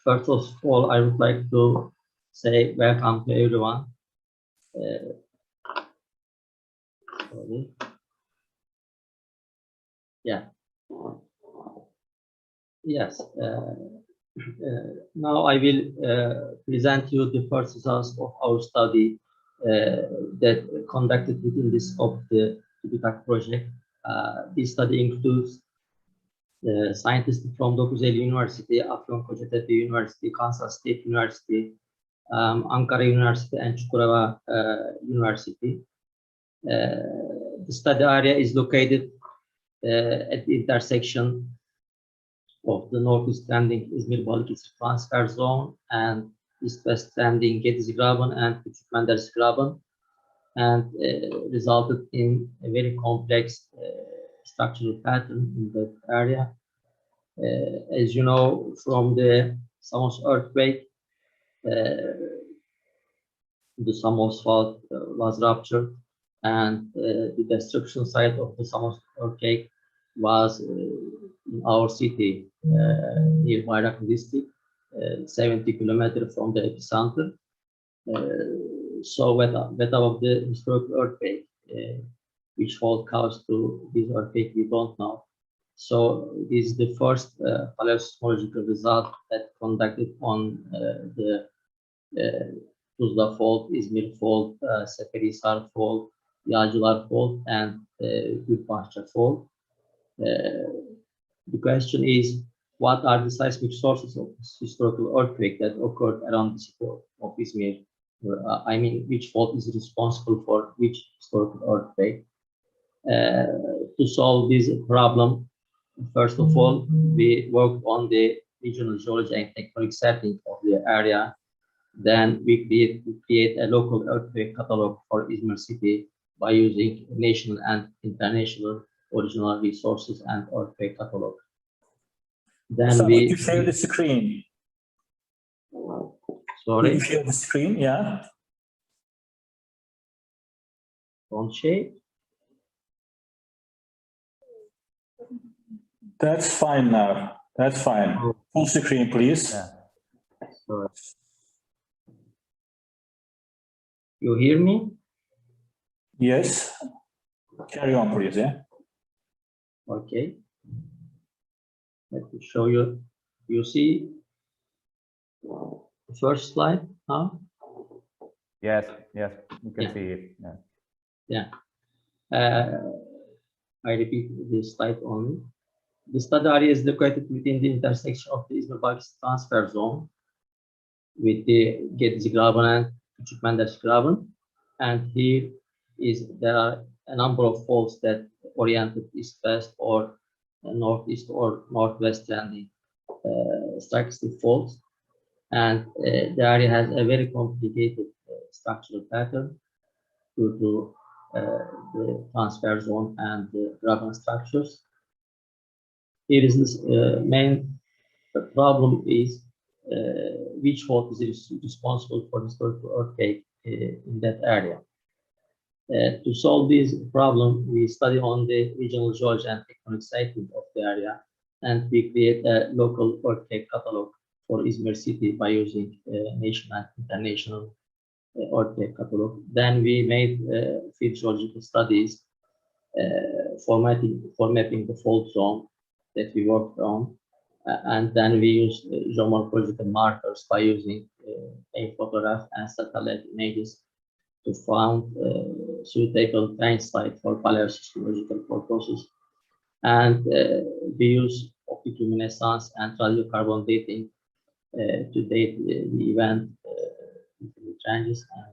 First of all, I would like to say welcome to everyone. Sorry. Yeah. Yes. Now I will present you the first results of our study that conducted within the scope of the TÜBİTAK project. This study includes scientists from 9 Eylül University, Afyonkarahisar University, Kansas State University, Ankara University, and Çukurova University. The study area is located at the intersection of the northeast trending İzmir-Balıkesir transfer zone and east-west trending Gediz-Graben and Küçük Menderes-Graben, and resulted in a very complex structural pattern in that area. As you know, from the Samos earthquake, the Samos fault was ruptured, and the destruction site of the Samos earthquake was in our city, near Bayraklı district, 70 kilometers from the epicenter. So what about the historical earthquake, which fault caused to this earthquake, we don't know. So this is the first paleoseismological result that conducted on the Tuzla fault, İzmir fault, Seferihisar fault, Yağcılar fault, and Gülbahçe fault. The question is, what are the seismic sources of this historical earthquake that occurred around the city of İzmir? I mean, which fault is responsible for which historical earthquake? To solve this problem, first of all, we worked on the regional geology and tectonic setting of the area. Then we create a local earthquake catalog for İzmir city by using national and international original resources and earthquake catalog. Then so we you share the screen. Sorry. You share the screen, yeah. Don't share. That's fine now. That's fine. Full screen, please. Yeah. Sorry. You hear me? Yes. Carry on, please. Yeah. Okay. Let me show you. You see the first slide now? Yes, yes, you can see it. Yeah. I repeat this slide only. The study area is located within the intersection of the İzmir-Balıkesir transfer zone with the Gediz-Graben and Küçük Menderes-Graben, and here there are a number of faults that oriented east-west or northeast or northwest trending stochastic faults, and the area has a very complicated structural pattern due to the transfer zone and the graben structures. Here is this main problem is which fault is responsible for historical earthquake in that area. To solve this problem, we study on the regional geology and tectonic siting of the area, and we create a local earthquake catalog for İzmir city by using national and international earthquake catalog. Then we made field geological studies for mapping the fault zone that we worked on, and then we used geomorphological markers by using a photograph and satellite images to find suitable terrain site for paleoseismological purposes. And we use optical luminescence and radiocarbon dating to date the event in the ranges, and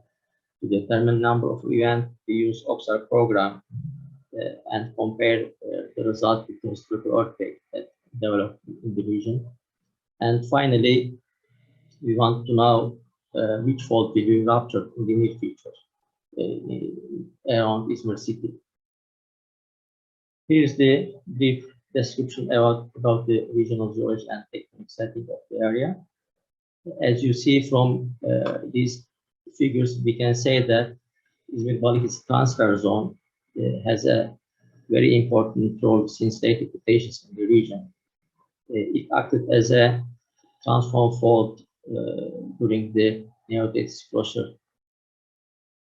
to determine number of events we use observe program and compare the result with the historical earthquake that developed in the region. And finally, we want to know which fault will be ruptured in the near future around İzmir city. Here's the brief description about the regional geology and tectonic setting of the area. As you see from these figures, we can say that İzmir-Balıkesir transfer zone has a very important role since late occupations in the region. It acted as a transform fault during the Neolithic closure,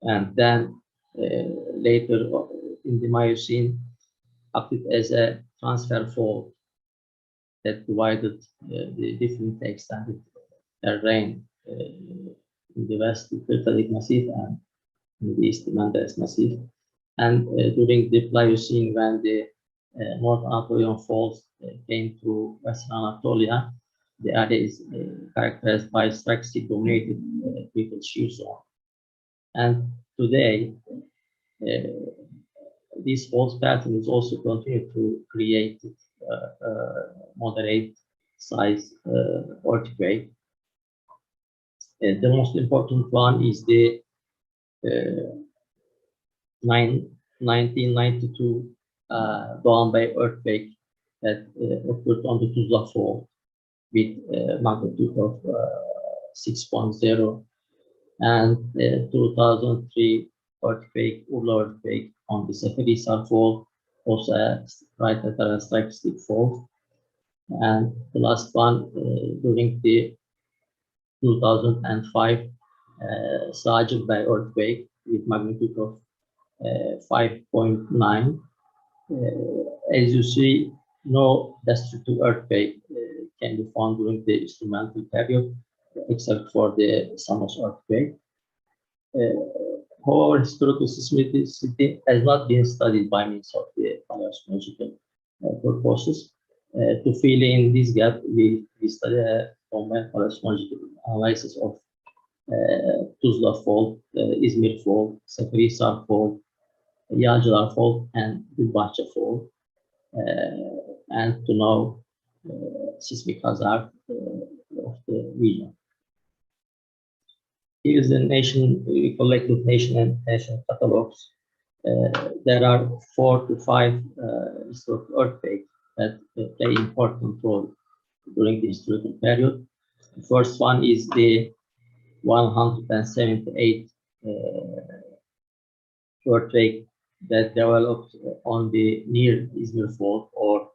and then later in the Miocene acted as a transfer fault that divided the different extended terrain in the west, the Tectonic Massif, and in the east, the Mendes Massif. And during the Pliocene, when the North Anatolian faults came to Western Anatolia, the area is characterized by structurally dominated people shear zone. And today, this fault pattern is also continued to create moderate size earthquake. The most important one is the 1992 Doğan Bay earthquake that occurred on the Tuzla Fault with magnitude of 6.0, and 2003 earthquake, Urla earthquake on the Seferisar Fault, also a right lateral stochastic fault, and the last one during the 2005 Sacil Bay earthquake with magnitude of 5.9. As you see, no destructive earthquake can be found during the instrumental period, except for the Samos earthquake. However, historical seismicity has not been studied by means of the paleoseismological purposes. To fill in this gap, we study a combined paleoseismological analysis of Tuzla Fault, İzmir Fault, Seferisar Fault, Yağcılar Fault, and Gülbahçe Fault, and to know seismic hazard of the region. Here is the nation, we collected nation and nation catalogs. There are 4 to 5 historical earthquakes that play important role during the historical period. The first one is the 178 earthquake that developed on the near İzmir Fault, or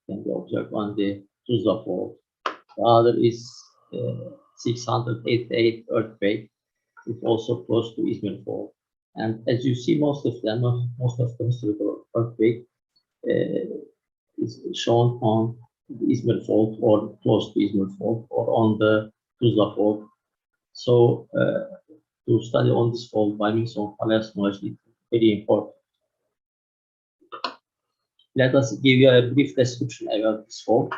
can be observed on the Tuzla Fault. The other is 688 earthquake, it's also close to İzmir Fault. And as you see, most of the historical earthquake is shown on the İzmir Fault or close to İzmir Fault or on the Tuzla Fault. So to study on this fault by means of paleoseismology is very important. Let us give you a brief description about this fault.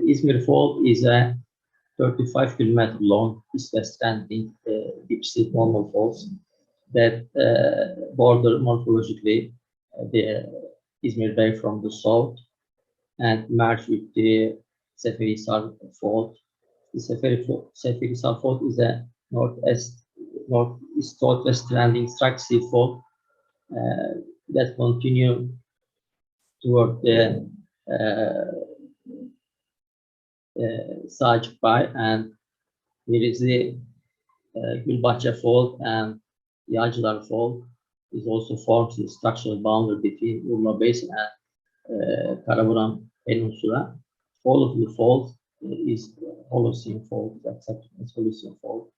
İzmir Fault is a 35 kilometer long east-west trending deep sea normal faults that border morphologically the İzmir Bay from the south and merge with the Seferisar Fault. The Seferisar Fault is a northeast southwest trending structural fault that continue toward the Sacil Bay, and here is the Gülbahçe Fault and Yağcılar Fault. Is also forms the structural boundary between Urla Basin and Karaburun Peninsula. All of the fault is Holocene fault, except Holocene fault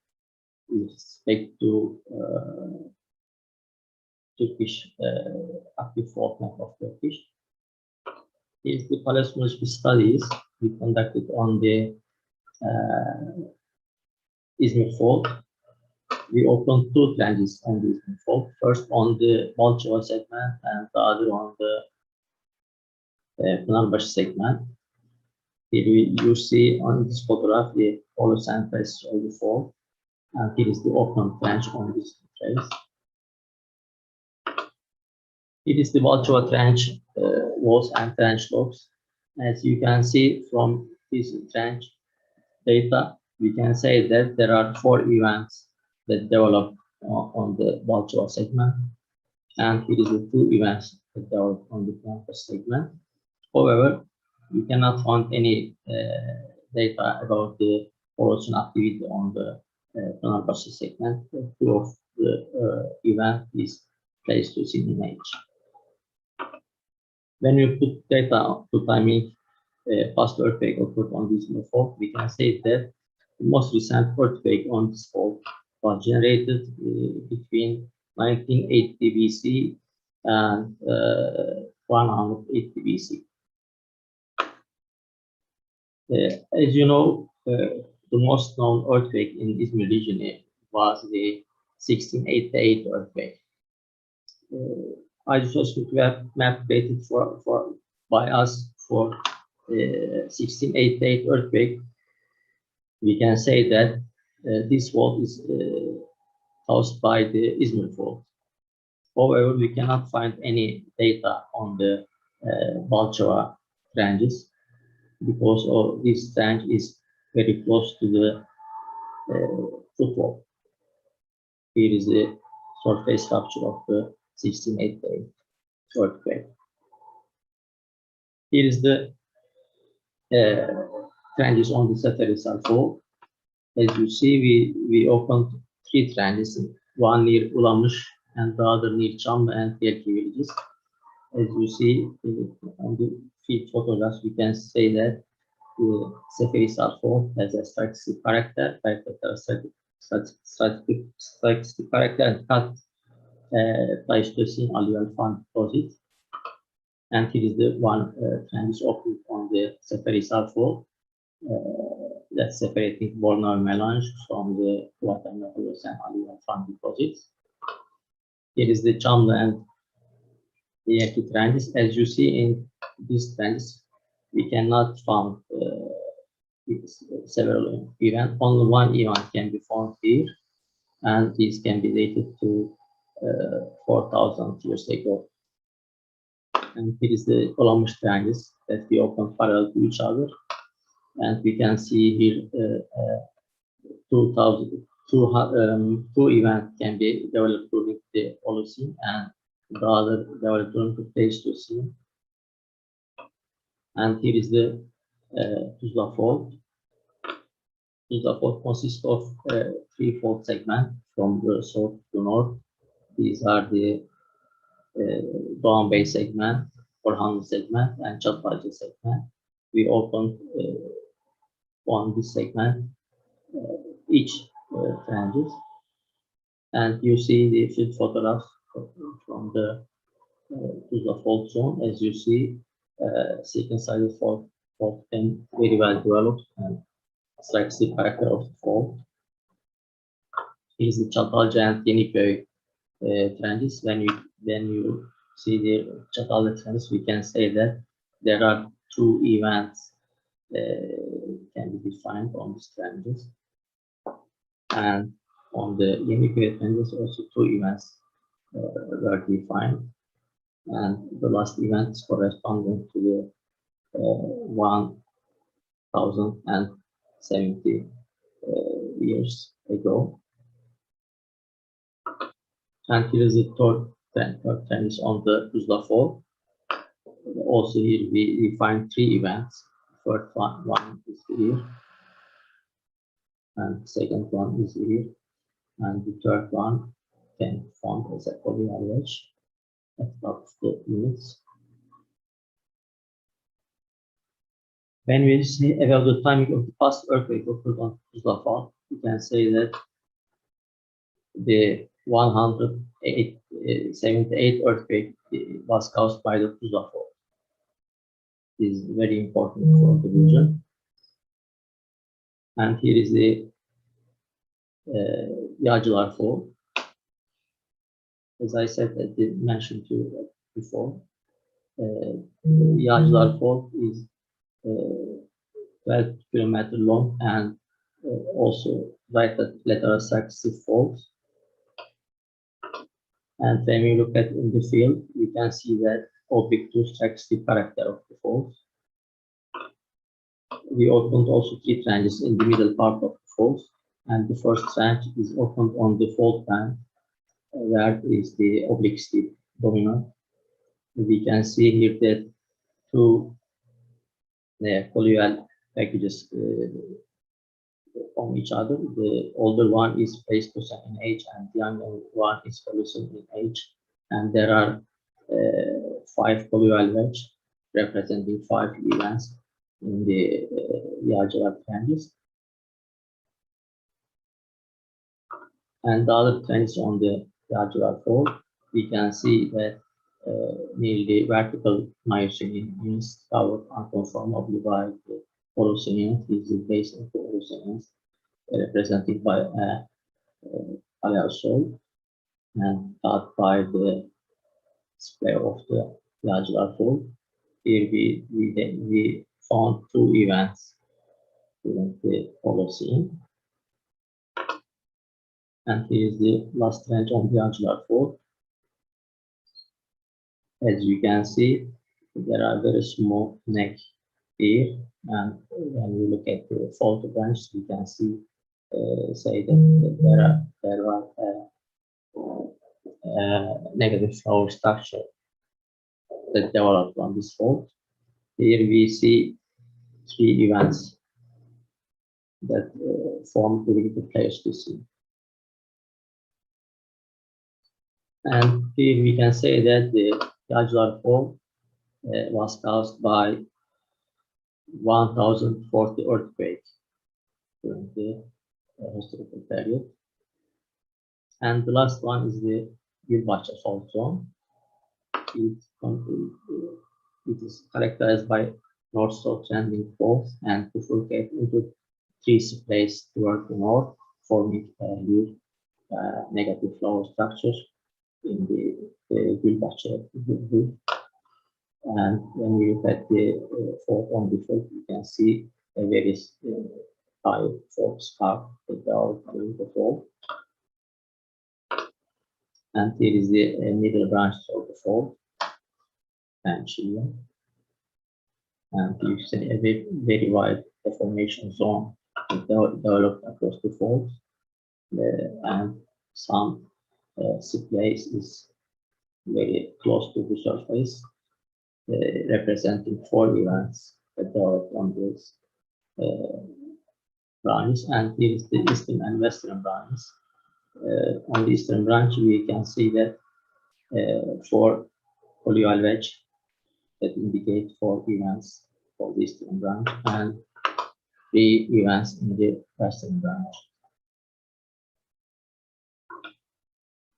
with respect to Turkish active fault map of Turkish. Here's the paleoseismological studies we conducted on the İzmir Fault. We opened 2 trenches on the İzmir Fault, first on the Balçova segment and the other on the Pınarbaşı segment. Here you see on this photograph the Holocene phase of the fault, and here is the open trench on this phase. Here is the Balçova trench walls and trench logs. As you can see from this trench data, we can say that there are 4 events that develop on the Balçova segment, and here is the 2 events that develop on the Pınarbaşı segment. However, we cannot find any data about the Holocene activity on the Pınarbaşı segment. 2 of the event is placed within image. When you put data to timing past earthquake occurred on the Izmir fault, we can say that the most recent earthquake on this fault was generated between 1980 BC and 180 BC. As you know, the most known earthquake in Izmir region was the 1688 earthquake. ASASE2021 map created by us for 1688 earthquake. We can say that this fault is caused by the Izmir fault. However, we cannot find any data on the Balchova trenches because of this trench is very close to the footwall. Here is the surface structure of the 1688 earthquake. Here is the trenches on the Seferisar fault. As you see, we opened 3 trenches, one near Ulamış and the other near Çamlı and Telki villages. As you see on the field photographs, we can say that the Seferisar fault has a statistic character, statistic character, and cut Pleistocene alluvial fan deposit. And here is the one trench opened on the Seferisar fault. That's separating Borneo melange from the Quaternary alluvial fan deposits. Here is the Çamlı and the Telki trenches. As you see in these trenches, we cannot find several events. Only one event can be found here, and this can be dated to 4,000 years ago. And here is the Ulamış trenches that we opened parallel to each other, and we can see here 2 events can be developed during the Holocene, and the other developed during the Pleistocene. And here is the Tuzla fault. Tuzla fault consists of 3 fault segments from the south to north. These are the Doğan Bey segment, Orhanlı segment, and Çatalca segment. We opened on this segment each trenches, and you see the field photographs from the Tuzla fault zone. As you see, second-sided fault can very well developed and strikes the character of the fault. Here is the Çatalca and Yeniköy trenches. When you see the Çatalca trenches, we can say that there are 2 events can be defined on these trenches, and on the Yeniköy trenches also 2 events were defined, and the last event is corresponding to the 1070 years ago. And here is the third trench on the Tuzla fault. Also here we find 3 events. First one is here, and second one is here, and the third one can be found as a polyar wedge at the top of the units. When we see about the timing of the past earthquake occurred on Tuzla fault, we can say that the 178 earthquake was caused by the Tuzla fault. This is very important for the region. And here is the Yağcılar fault. As I said, I did mention to you before, Yağcılar fault is 12 kilometers long and also right at lateral successive fault. And when we look at in the field, you can see that oblique 2 strikes the character of the fault. We opened also 3 trenches in the middle part of the fault, and the first trench is opened on the fault band, where is the oblique steep dominant. We can see here that 2 colloidal packages on each other. The older one is Pleistocene in age, and the younger one is Holocene in age. And there are 5 colloidal wedges representing 5 events in the Yağcılar trenches. And the other trends on the Yağcılar Fault, we can see that nearly vertical Miocene units covered unconformably by the Holocene, is the base of the Holocene, represented by a paleosoil, and cut by the display of the Yağcılar Fault. Here we found two events during the Holocene. And here is the last trench on the Yağcılar Fault. As you can see, there are very small neck here, and when we look at the fault branch, we can see, say that there are negative flow structure that developed on this fault. Here we see three events that form during the Pleistocene. And here we can say that the Yağcılar Fault was caused by 1040 earthquakes during the historical period. And the last one is the Gülbahçe Fault Zone. It is characterized by north-south trending faults and bifurcate into three splays toward the north, forming huge negative flow structures in the Gülbahçe. And when we look at the fault on the fault, you can see a very high fault scarp that are during the fault. And here is the middle branch of the fault, and here. And you see a very wide deformation zone developed across the fault, and some place is very close to the surface, representing four events that developed on this branch. And here is the eastern and western branch. On the eastern branch, we can see that four polyal wedge that indicate four events for the eastern branch and three events in the western branch.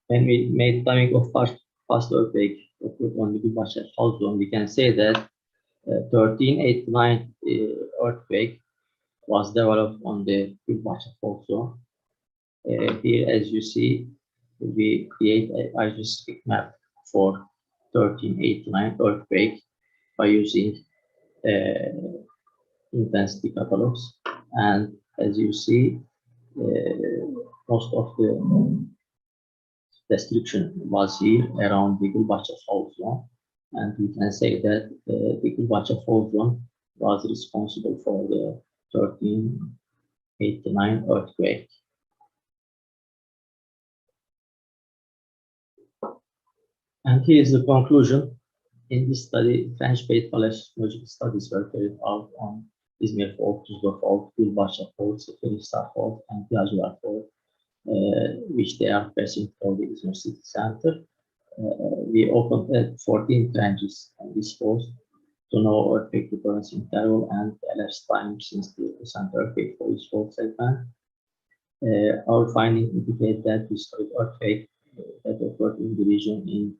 When we made timing of past earthquake on the Gülbahçe Fault Zone, we can say that 1389 earthquake was developed on the Gülbahçe Fault Zone. Here, as you see, we create an isostatic map for 1389 earthquake by using intensity catalogs. And as you see, most of the destruction was here around the Gülbahçe Fault Zone. And we can say that the Gülbahçe Fault Zone was responsible for the 1389 earthquake. And here is the conclusion. In this study, French-based paleoseismological studies were carried out on İzmir Fault, Tuzla Fault, Gülbahçe Fault, Seferistar Fault, and Yağcılar Fault, which they are present for the İzmir city center. We opened 14 trenches on this fault to know earthquake recurrence interval and elapsed time since the recent earthquake for this fault segment. Our findings indicate that we studied earthquake that occurred in the region in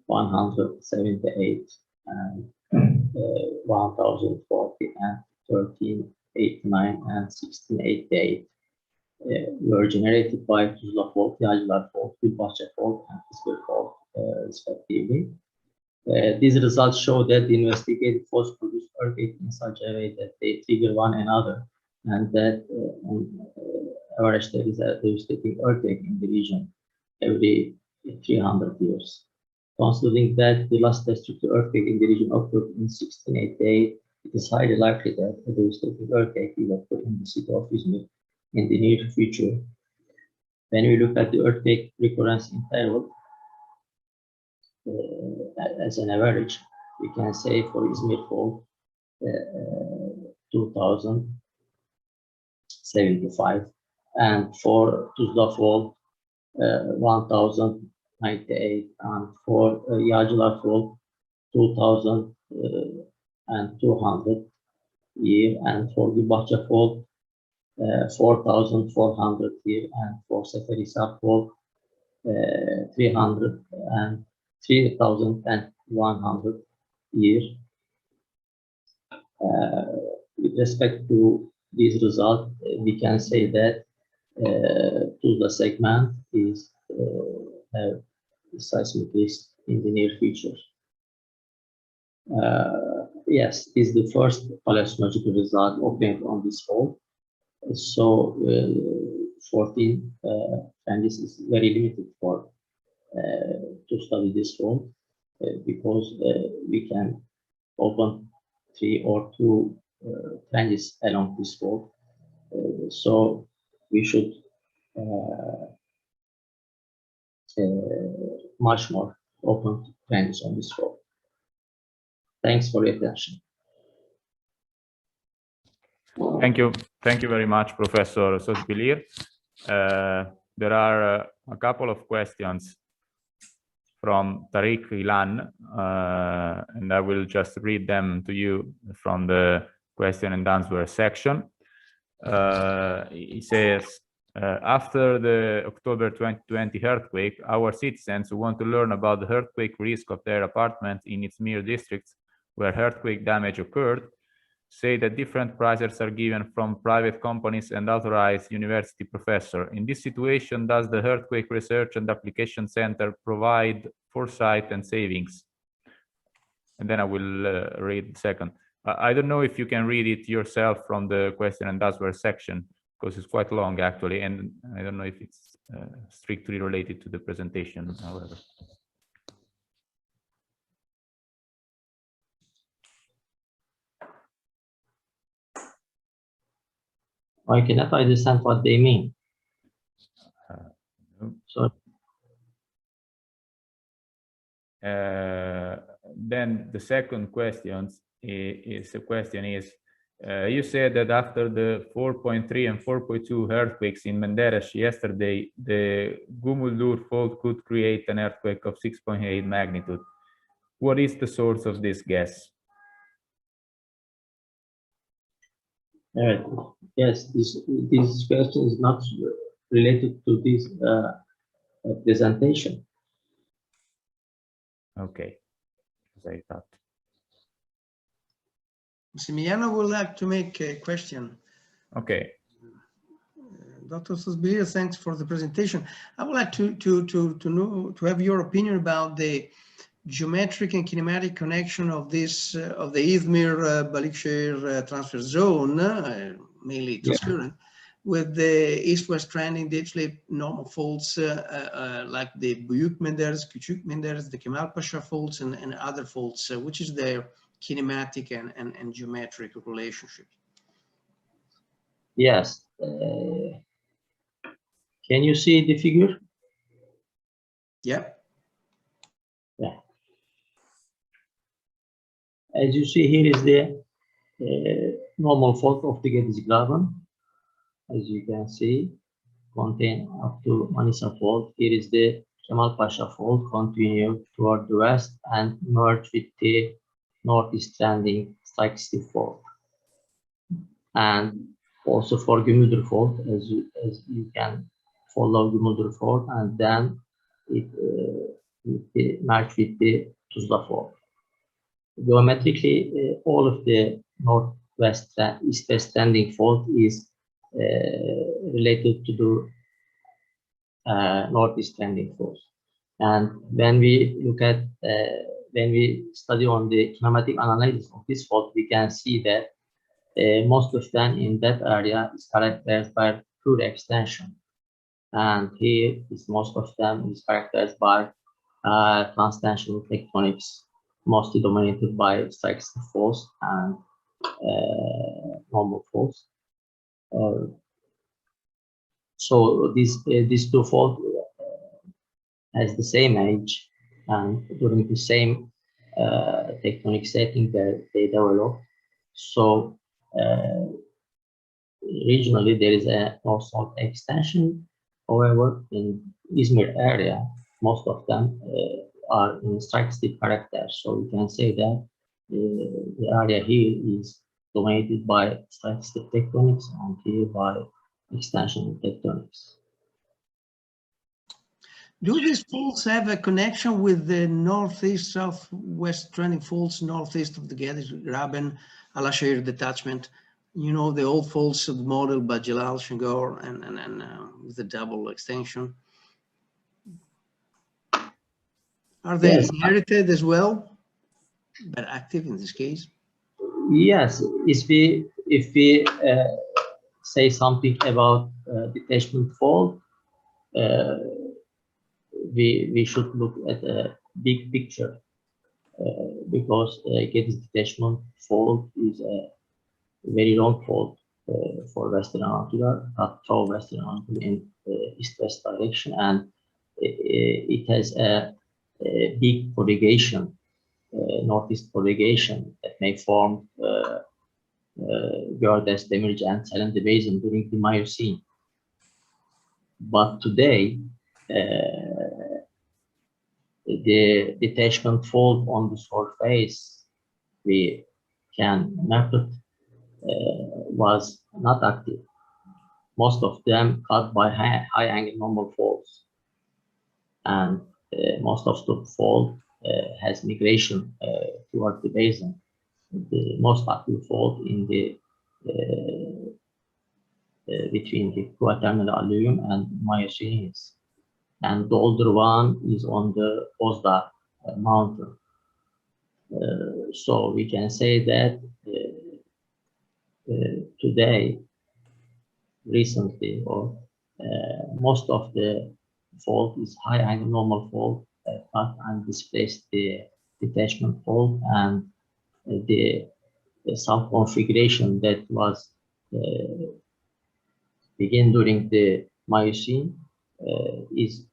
178 and 1040 and 1389 and 1688 were generated by Tuzla Fault, Yağcılar Fault, Gülbahçe Fault, and İzmir Fault, respectively. These results show that the investigated faults produce earthquakes in such a way that they trigger one another, and that on average there is a devastating earthquake in the region every 300 years. Considering that the last destructive earthquake in the region occurred in 1688, it is highly likely that a devastating earthquake will occur in the city of İzmir in the near future. When we look at the earthquake recurrence interval as an average, we can say for İzmir Fault 2075, and for Tuzla Fault 1098, and for Yağcılar Fault 2000 and 200 year, and for the Bahçe Fault, 4,400 year, and for Seferihisar Fault, 300 and 3,100 year. With respect to these results, we can say that Tuzla segment is have seismic risk in the near future. Yes, is the first paleoseismological result obtained on this fault. So 14 and this is very limited for to study this fault because we can open 3 or 2 trenches along this fault. So we should much more open trenches on this fault. Thanks for your attention. Thank you very much, Professor Özbilir. There are a couple of questions from Tariq Ilan, and I will just read them to you from the question and answer section. He says, after the October 2020 earthquake, our citizens who want to learn about the earthquake risk of their apartments in Izmir districts where earthquake damage occurred say that different prices are given from private companies and authorized university professor. In this situation, does the Earthquake Research and Application Center provide foresight and savings? And then I will read the second. I don't know if you can read it yourself from the question and answer section, because it's quite long actually, and I don't know if it's strictly related to the presentation, however. I cannot understand what they mean. So then the second question is you said that after the 4.3 and 4.2 earthquakes in Menderes yesterday, the Gumuldur fault could create an earthquake of 6.8 magnitude. What is the source of this guess? yes, this question is not related to this presentation. Okay, as I thought. Massimiliano would like to make a question. Okay. Dr. Özbilir, thanks for the presentation. I would like to have your opinion about the geometric and kinematic connection of this of the Izmir Balıkesir transfer zone, mainly transparent, with the east-west trending deep slip normal faults like the Büyük Menderes, Küçük Menderes, the Kemal Pasha faults, and other faults, which is their kinematic and geometric relationship. Yes. Can you see the figure? Yeah. Yeah. As you see, here is the normal fault of the Gedizgraben. As you can see, contain up to Manisa fault. Here is the Kemal Pasha fault, continue toward the west and merge with the northeast trending Seismicity fault. And also for Gümüldür fault, as you can follow Gümüldür fault, and then it merge with the Tuzla fault. Geometrically, all of the northwest east-west trending fault is related to the northeast trending fault. And when we look at when we study on the kinematic analysis of this fault, we can see that most of them in that area is characterized by pure extension, and here is most of them is characterized by transtensional tectonics, mostly dominated by Seismicity faults and normal faults. So these two faults has the same age, and during the same tectonic setting that they develop. So regionally there is a north-south extension. However, in Izmir area, most of them are in strike-slip character. So we can say that the area here is dominated by static tectonics and here by extension tectonics. Do these faults have a connection with the northeast southwest trending faults northeast of the Graben, Alashair detachment? You know, the old faults modeled by Jalal Shangor and with the double extension. Are they Yes. inherited as well, but active in this case? Yes, if we say something about detachment fault, we should look at a big picture because Geddes detachment fault is a very long fault for Western Anatolia, not through Western Anatolia in east-west direction, and it has a big propagation, northeast propagation that may form Gördes, Demirci, and Selendi Basin during the Miocene. But today, the detachment fault on the surface we can map it was not active. Most of them cut by high angle normal faults, and most of the fault has migration toward the basin. The most active fault in the between the quaternary alluvium and Miocene, and the older one is on the Ozda mountain. So we can say that today, recently, or most of the fault is high angle normal fault, and displaced the detachment fault, and some configuration that was begin during the Miocene is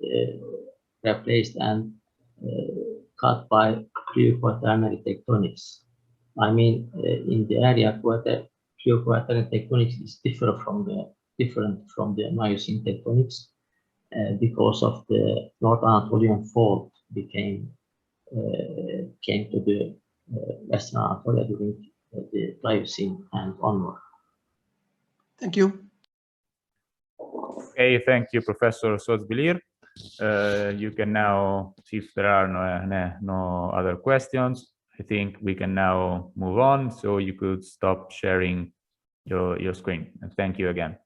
replaced and cut by pre-quaternary tectonics. I mean, in the area, pre-quaternary tectonics is different from the Miocene tectonics because of the North Anatolian fault came to the Western Anatolia during the Pliocene and onward. Thank you. Okay, thank you, Professor Özbilir. You can now see if there are no other questions. I think we can now move on, so you could stop sharing your screen. And thank you again.